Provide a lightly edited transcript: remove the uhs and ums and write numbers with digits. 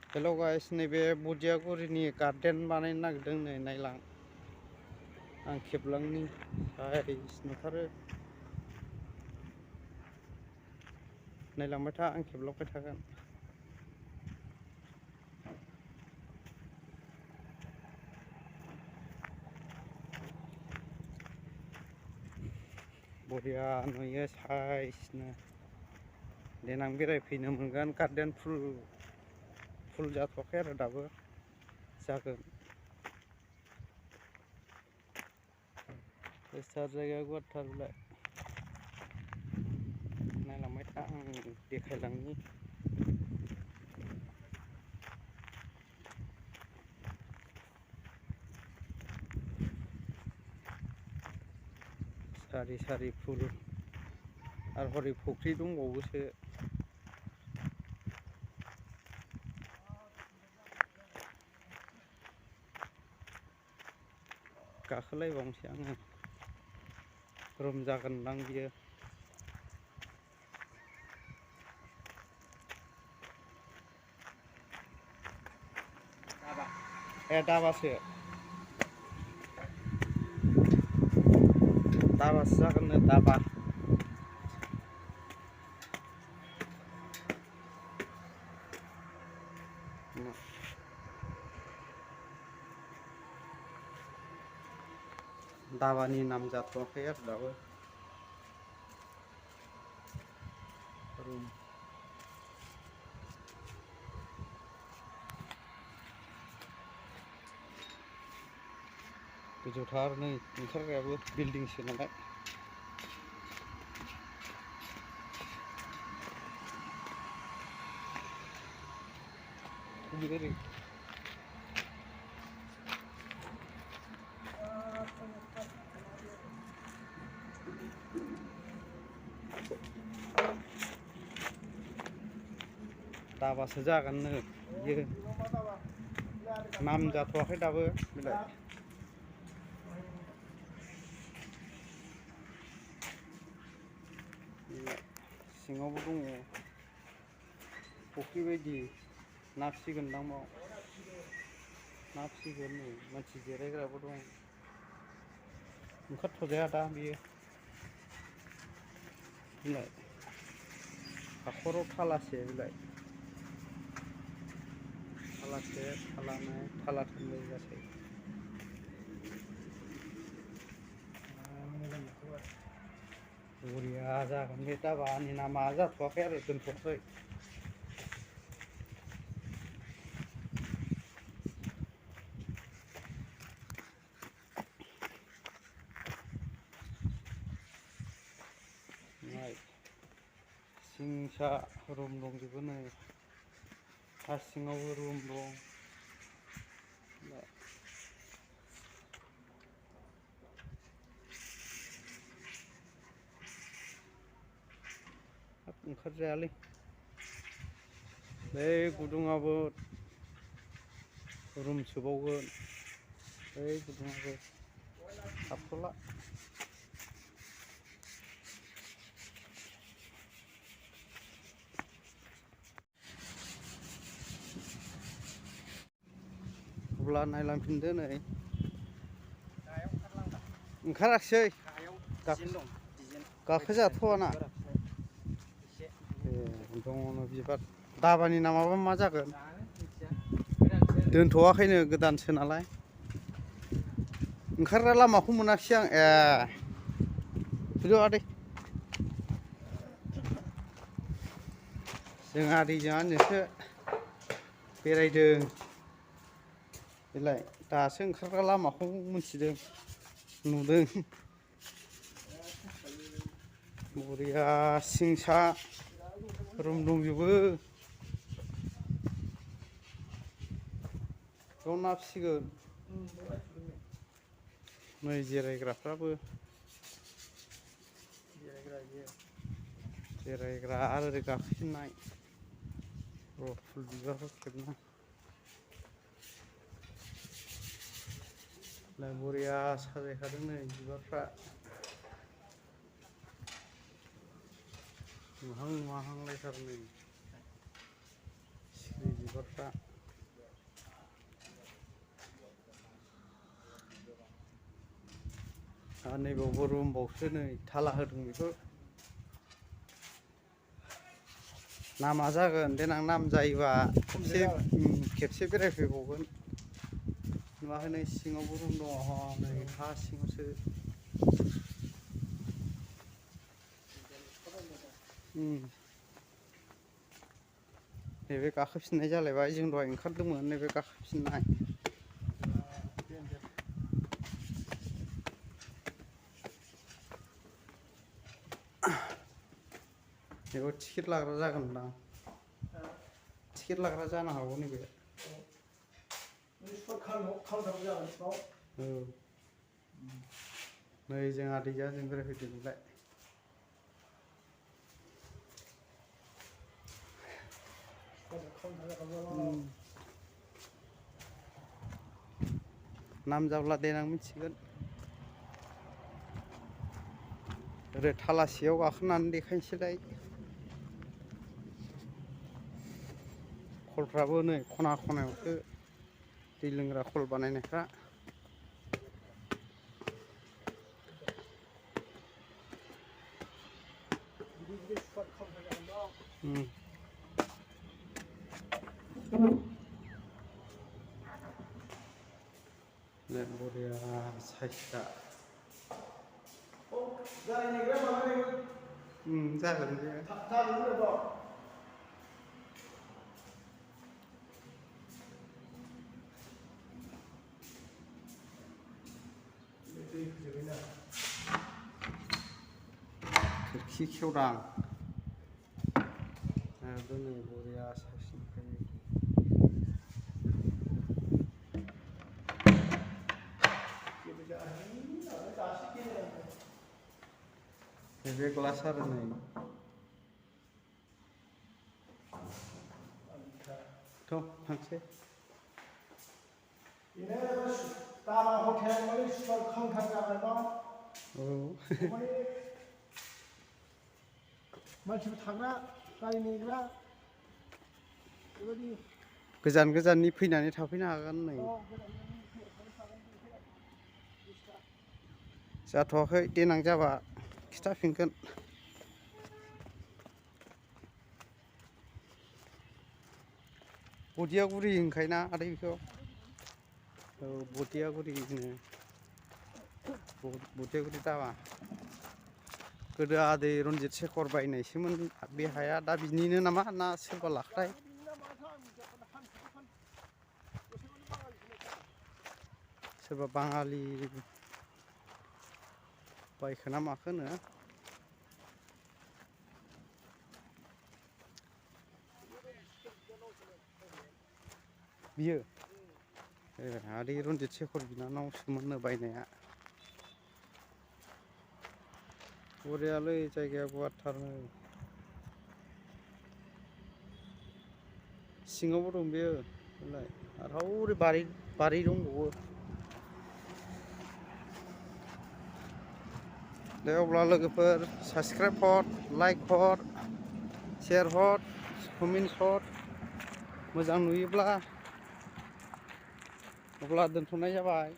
हेल' guys, नैबे बुदियागुरिनि garden बानायनो नागिरदों नै नायलां। आं खेबलांनि साइस नुथारो। नायलांबाय था, आं खेबलांबाय थागोन। बरिया नुयो साइसनो। देनां बेरायफैनो मोनगोन। गार्डेन फुल जाथ'वाखै आरो दाबो, जागोन। गोसार जायगा गुवारथार बेलाय। नायलांबाय था, आं देखायलांनि। सारि सारि फुल आरो हरै फुख्रि दंबावोसो। गाखोलायबावनोसै आङो। रुम जागोनदां बियो। ए दाबासो जागोननो, दाबा। दाबानि नाम जाथ'वाखै आरो दाबो। रुम गोजौथार नै ओंखारग्रायाबो बिल्डिंसो नालाय। ओरै दाबासो जागोननो बियो। नाम जाथ'वाखै दाबो बेलाय। सिङावबो दङ फुख्रि बायदि। ना फिसिगोनदां बाव। ना फिसिगोन नै, मानसि जिरायग्राबो दं। ओंखारथ'जाया दा बियो। बिलाय हाखराव थालासे बिलाय। थालासे, थालानै, थालाथामलाय गासै। बरिया जागोन बे दाबानि नामा जाथ'वाखै आरो, दोनथ'वाखै। सिं सा रुम दंजोबो नै। हा सिङावबो रुम दं। ओंखारजायालै, बे गुदुङाबो रुम सोबावगोन। बै गुदुङाबो हाबथ'ला। अब्ला नायलांफिनदो नै। ओंखाराखिसै, गाखोजाथ'वाना। ए दङ बिबार। दाबानि नामाबा मा जागोन? दोनथ'वाखैनो, गोदानसो नालाय। ओंखारग्रा लामाखौ मोनाखिसै आं। ए फैद' आदै। जों आदैजों आंजोंसो बेरायदों। बेलाय दासो ओंखारग्रा लामाखौ मिथिदों, नुदों। बरिया सिं सा रुम दंजोबो। बेयाव ना फिसिगोन। नै जिरायग्राफ्राबो। जिरायग्रा आरो ओरै गाखोफिननाय। र' फुल बिबारखौ खेबना। बरिया साजायखादों नै बिबारफ्रा। नुहां नुवाहां लायथारो नै सिखिरि बिबारफ्रा। नैबावबो रुमबावसो नै थाला होदों बेखौ नामा जागोन देनां नाम जायोबा खेबसे बेरायफैबावगोन नुवाखै नै सिङावबो रुम दङ नै हा सिङावसो नैबे गाखोफिननाय जालायबाय जों दहाय ओंखारदोंमोन नैबे गाखोफिननाय बेयाव टिकेट लाग्रा जागोनदां टिकेट लाग्रा जानो हागौ नैबे नै जों आदैया जों बेरायफैदों नालाय नाम जाब्ला देनां मिथिगोन ओरै थालासेयाव गाखोनानै देखायनोसैलाय खलफ्राबो नै खना खनायावसो दै लोंग्रा खल बानायनायफ्रा बरिया साइसआ जागोन बे खोरखि खेवदां दोनै बरिया साइसनिफ्राय बे ग्लास आरो नै थ' थांसै दामा हटेल माने सुपार काउन्टार जाबाय दं माने मानसिफोर थाग्रा गारि नेग्रा बेबायदि गोजान गोजाननि फैनानै थाफैनो हागोन नै जाथ'वाखै देनां जाबा खिथाफिनगोन बदियागुरि होनखायोना आदै बेखौ बदियागुरि होनो बदियागुरि दाबा गोदो आदै रन्जित शेखर बायनायसोमोन बे हाया दा बिनिनो नामा ना सोरबा लाखाय सोरबा बाङालि बायखोना माखोनो बियो आदै रन्जित शेखर बिनानावसोमोननो बायनाया बरियालै जायगाया गुवारथारनो सिङावबो दं बेयो आरो हौरै बारि दंबावो दे अब्ला लोगोफोर साबस्क्राइब हर लाइक हर शेयार हर कमेन्ट हर मोजां नुयोब्ला अब्ला दोनथ'नाय जाबाय।